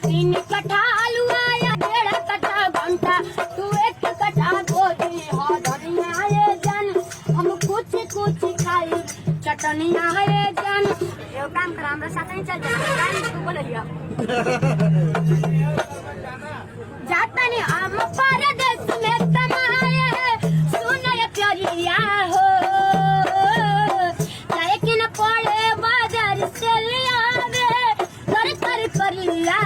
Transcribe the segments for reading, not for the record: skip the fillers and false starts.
तीन कट्ठा आलू आया 1.5 कट्ठा भंटा तू 1 कट्ठा गोभी हो धनिया ये जान हम कुछ खाई चटनिया ये जान यो काम कर हमरा साथ ही चल जा तू बोल लिया जाता नहीं हम परदेश में कमाए सुन ये प्यारिया हो लेकिन पड़े बाजार से लिया कर लिया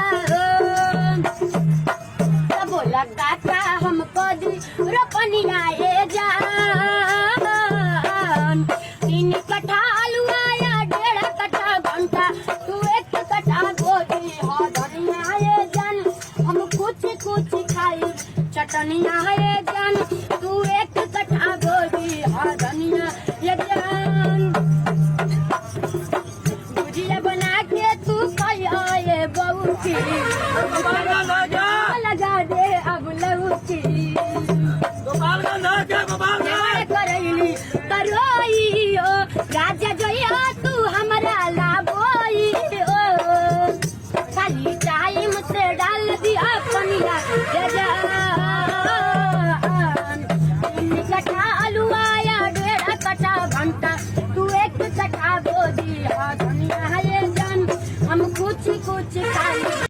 तब लगाता हमको रोपनिया ये जान 3 कट्ठा आलू आया 1.5 कट्ठा भंटा तू 1 कट्ठा गोभी हो धनिया ये जान हम कुछ खाई चटनिया ये जान तू 1 कट्ठा गोभी हो धनिया ये जान भुजिया बना के तू खाया ये बहू की